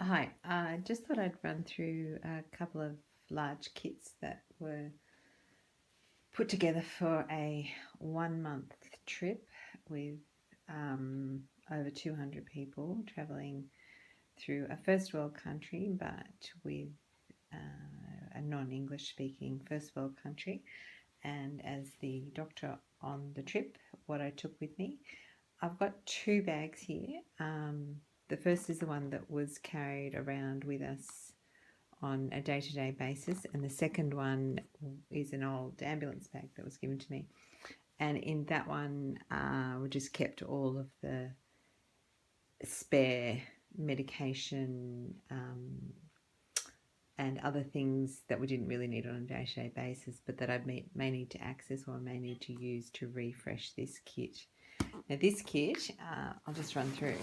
Hi, I just thought I'd run through a couple of large kits that were put together for a 1 month trip with um, over 200 people traveling through a first world country, but with a non English speaking first world country. And as the doctor on the trip, what I took with me, I've got two bags here. The first is the one that was carried around with us on a day-to-day basis, and the second one is an old ambulance bag that was given to me, and in that one we just kept all of the spare medication and other things that we didn't really need on a day-to-day basis, but that I may need to access or may need to use to refresh this kit. Now this kit, I'll just run through.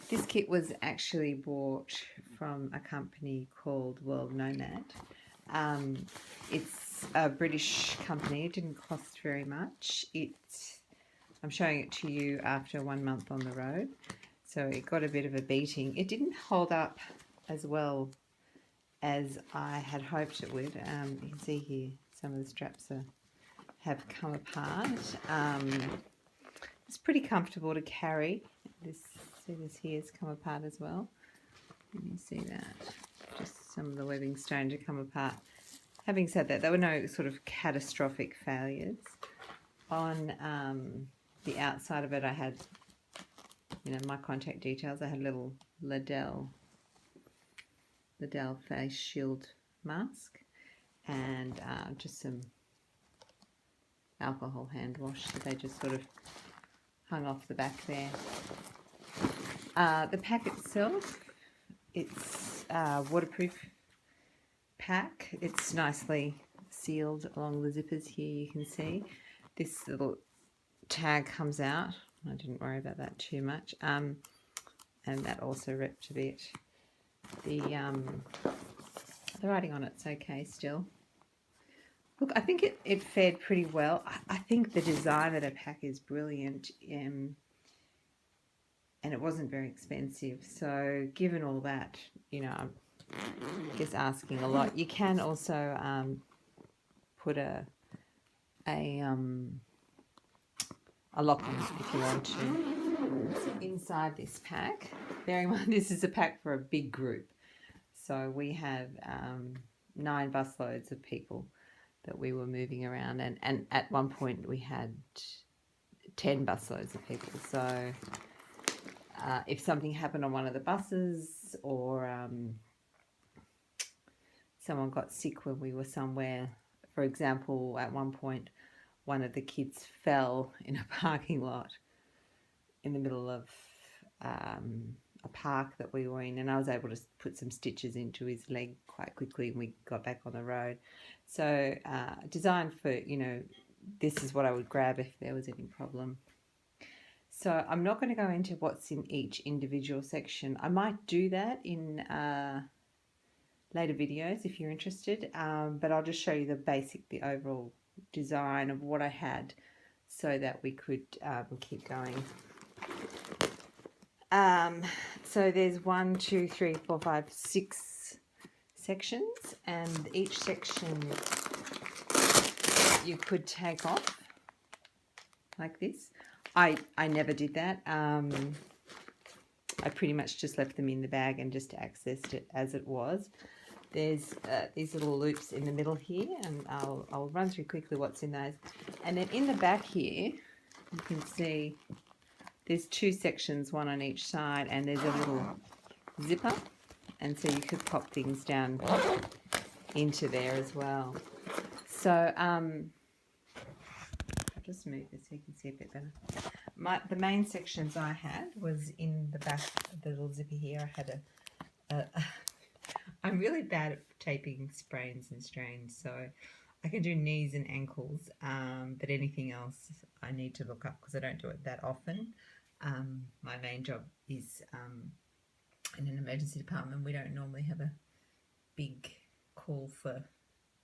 This kit was actually bought from a company called World Nomad. It's a British company. It didn't cost very much. I'm showing it to you after 1 month on the road. So it got a bit of a beating. It didn't hold up as well as I had hoped it would. You can see here some of the straps have come apart. It's pretty comfortable to carry. See this here has come apart as well. Can you see that? Just some of the webbing starting to come apart. Having said that, there were no sort of catastrophic failures. On the outside of it, I had, my contact details. I had a little Liddell face shield mask and just some alcohol hand wash. So they just sort of hung off the back there. The pack itself, it's waterproof pack. It's nicely sealed along the zippers here, you can see. This little tag comes out. I didn't worry about that too much. And that also ripped a bit. The writing on it's okay still. Look, I think it fared pretty well. I think the design of the pack is brilliant. And it wasn't very expensive. So given all that, I'm just asking a lot. You can also put a lock on it if you want to. So inside this pack, bearing in mind this is a pack for a big group. So we have 9 busloads of people that we were moving around, and at one point we had 10 busloads of people. So if something happened on one of the buses or someone got sick when we were somewhere, for example, at one point one of the kids fell in a parking lot in the middle of a park that we were in, and I was able to put some stitches into his leg quite quickly and we got back on the road. So designed for, this is what I would grab if there was any problem. So I'm not going to go into what's in each individual section. I might do that in later videos if you're interested, but I'll just show you the overall design of what I had so that we could keep going. So there's 1, 2, 3, 4, 5, 6 sections, and each section you could take off like this. I never did that. I pretty much just left them in the bag and just accessed it as it was. There's these little loops in the middle here, and I'll run through quickly what's in those. And then in the back here, you can see there's 2 sections, one on each side, and there's a little zipper, and so you could pop things down into there as well. So I'll just move this so you can see a bit better. The main sections I had was in the back of the little zipper here. I had I'm really bad at taping sprains and strains, so I can do knees and ankles, but anything else I need to look up because I don't do it that often. My main job is in an emergency department. We don't normally have a big call for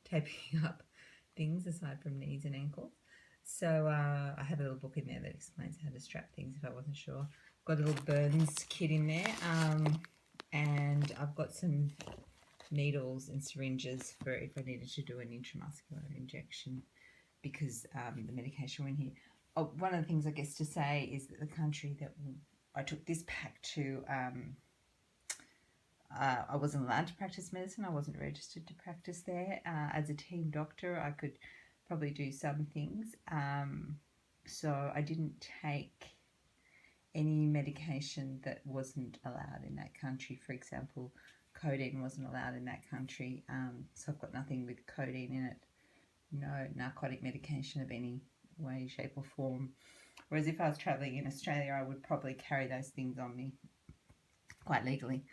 taping up things aside from knees and ankles. So I have a little book in there that explains how to strap things if I wasn't sure. Got a little burns kit in there. And I've got some needles and syringes for if I needed to do an intramuscular injection, because the medication went here. Oh, one of the things I guess to say is that the country that I took this pack to, I wasn't allowed to practice medicine. I wasn't registered to practice there. As a team doctor, I could probably do some things. So I didn't take any medication that wasn't allowed in that country. For example, codeine wasn't allowed in that country. So I've got nothing with codeine in it. No narcotic medication of any way, shape or form. Whereas if I was travelling in Australia, I would probably carry those things on me quite legally.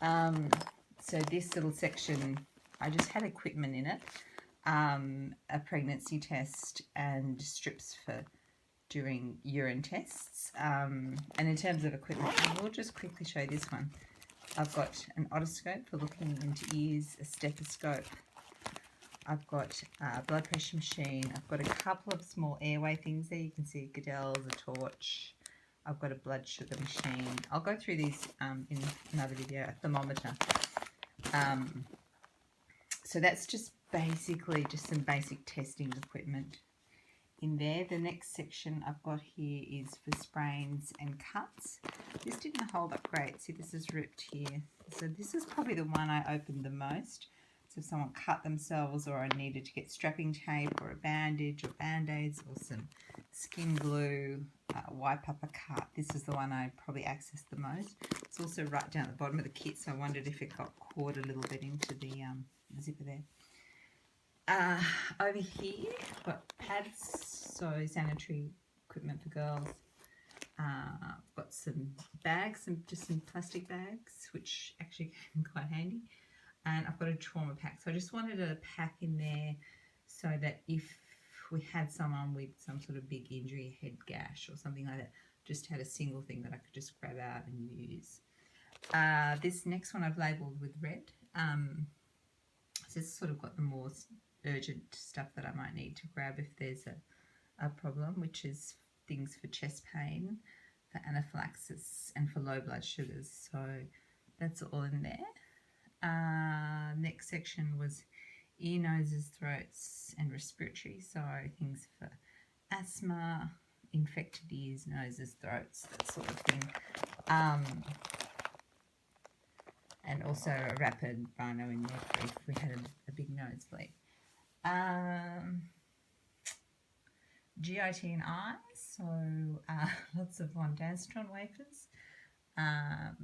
So this little section, I just had equipment in it, a pregnancy test and strips for doing urine tests. And in terms of equipment, I will just quickly show this one. I've got an otoscope for looking into ears, a stethoscope. I've got a blood pressure machine. I've got a couple of small airway things there. You can see Goodell's, a torch. I've got a blood sugar machine. I'll go through these in another video, a thermometer. So that's just basically just some basic testing equipment in there. The next section I've got here is for sprains and cuts. This didn't hold up great. See, this is ripped here. So this is probably the one I opened the most. So if someone cut themselves or I needed to get strapping tape or a bandage or band-aids or some skin glue, wipe up a cut, this is the one I probably accessed the most. It's also right down at the bottom of the kit, so I wondered if it got caught a little bit into the zipper there. Over here, I've got pads, so sanitary equipment for girls. I've got some bags, just some plastic bags, which actually came quite handy. And I've got a trauma pack. So I just wanted a pack in there so that if we had someone with some sort of big injury, head gash or something like that, just had a single thing that I could just grab out and use. This next one I've labelled with red. So it's sort of got the more urgent stuff that I might need to grab if there's a problem, which is things for chest pain, for anaphylaxis and for low blood sugars. So that's all in there. Next section was ear, noses, throats and respiratory, so things for asthma, infected ears, noses, throats, that sort of thing. And also a rapid rhino in there for if we had a big nosebleed. GIT and eyes, so lots of ondansetron wafers.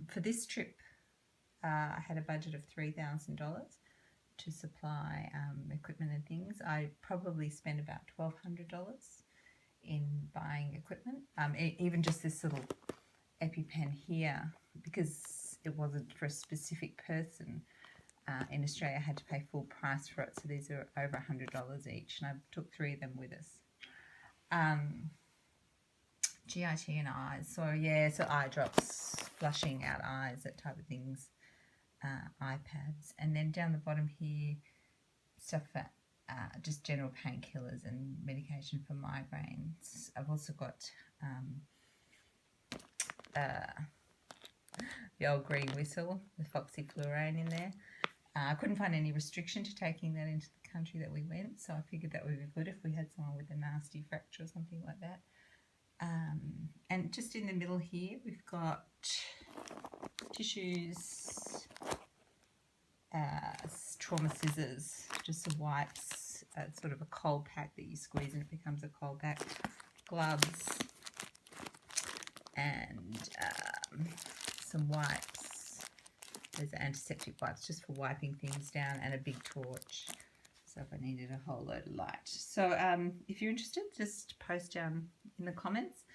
For this trip, I had a budget of $3,000 to supply equipment and things. I probably spent about $1,200 in buying equipment. Even just this little EpiPen here, because it wasn't for a specific person. In Australia, I had to pay full price for it, so these are over $100 each, and I took 3 of them with us. GIT and eyes, so yeah, so eye drops, flushing out eyes, that type of things. iPads, and then down the bottom here, stuff for just general painkillers and medication for migraines. I've also got the old green whistle, the foxyflurane in there. I couldn't find any restriction to taking that into the country that we went, so I figured that would be good if we had someone with a nasty fracture or something like that. And just in the middle here, we've got tissues, trauma scissors, just some wipes, sort of a cold pack that you squeeze and it becomes a cold pack, gloves, and some wipes. Those are antiseptic wipes just for wiping things down, and a big torch. So if I needed a whole load of light. So if you're interested, just post down in the comments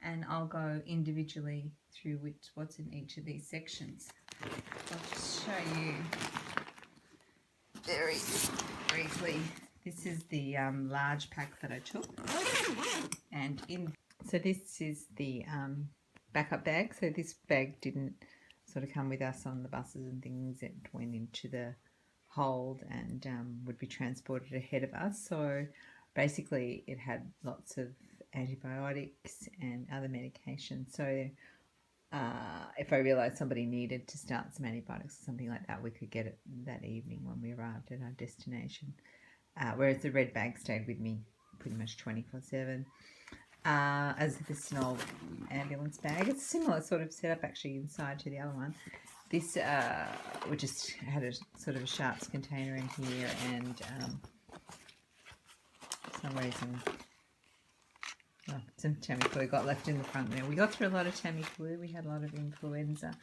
and I'll go individually through what's in each of these sections. I'll just show you very briefly. This is the large pack that I took. And so this is the backup bag. So this bag didn't sort of come with us on the buses and things. It went into the hold and would be transported ahead of us. So basically it had lots of antibiotics and other medication. So if I realised somebody needed to start some antibiotics or something like that, we could get it that evening when we arrived at our destination. Whereas the red bag stayed with me pretty much 24/7. As this is an old ambulance bag. It's a similar sort of setup actually inside to the other one. This, we just had a sort of a sharps container in here, and for some reason, some Tamiflu got left in the front there. We got through a lot of Tamiflu. We had a lot of influenza.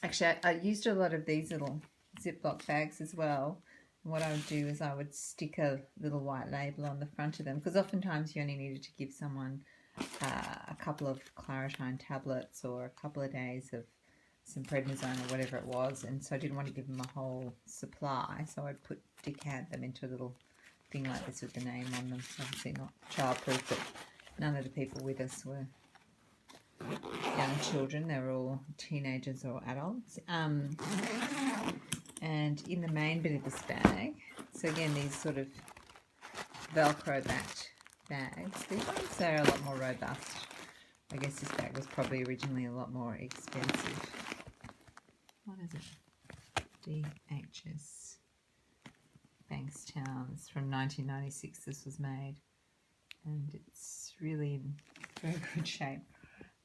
Actually, I used a lot of these little Ziploc bags as well. And what I would do is I would stick a little white label on the front of them, because oftentimes you only needed to give someone a couple of Claritine tablets or a couple of days of some prednisone or whatever it was, and so I didn't want to give them a whole supply, so I'd decant them into a little thing like this with the name on them. Obviously not childproof, but none of the people with us were young children. They were all teenagers or adults. And in the main bit of this bag, so again, these sort of Velcro backed bags, these ones are a lot more robust. I guess this bag was probably originally a lot more expensive. What is it? DHS Bankstown. It's from 1996 this was made, and it's really in very good shape.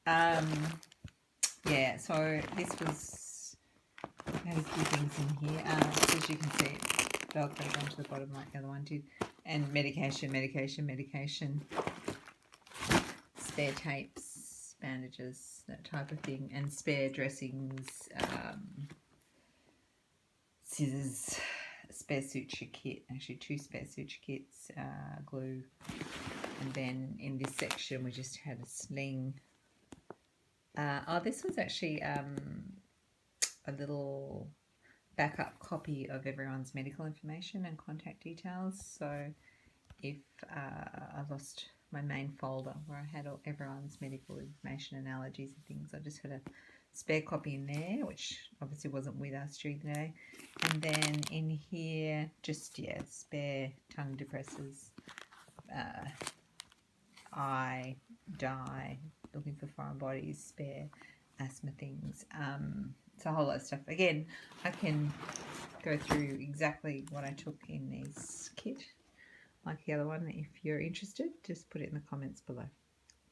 Yeah, so this was, I had a few things in here. So as you can see, it's velcroed onto the bottom like the other one did. And medication, spare tapes, bandages, that type of thing, and spare dressings, scissors, spare suture kit, actually 2 spare suture kits, glue, and then in this section we just had a sling. This was actually a little backup copy of everyone's medical information and contact details, so if I lost my main folder where I had everyone's medical information and allergies and things, I just had a spare copy in there, which obviously wasn't with us during the day. And then in here, just, yeah, spare tongue depressors, eye dye, looking for foreign bodies, spare asthma things. It's a whole lot of stuff. Again, I can go through exactly what I took in this kit, like the other one. If you're interested, just put it in the comments below.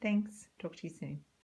Thanks. Talk to you soon.